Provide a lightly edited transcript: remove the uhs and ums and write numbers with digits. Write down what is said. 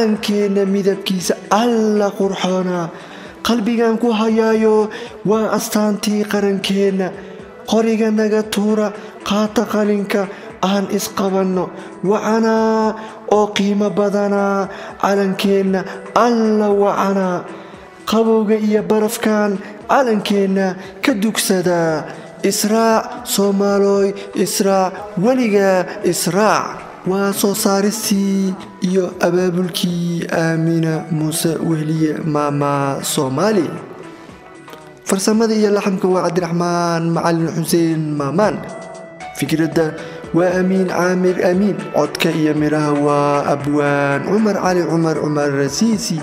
calankeena midabkiisa alla qurxoonaa qalbigaan ku hayaayoo waa astaantii qarankeena qoriga naga tuura qaata qalinka aan isqabanno wacanaa oo qiimo badanaa calankeena alla wacanaa qabowga iyo barafkaan calankeena ka dugsadaa ISRAAC Soomaalooy ISRAAC weligaa ISRAAC waa soo saaristii iyo abaabulkii Aamina Muuse Wehliye maama Somali farsamada iyo laxamka waa Cabdiraxmaan Macalin Xuseen maamaan fikradda waa Amiin Caamir Amiin codka iyo miraha waa Abwaan Cumar Cali Cumar Siisi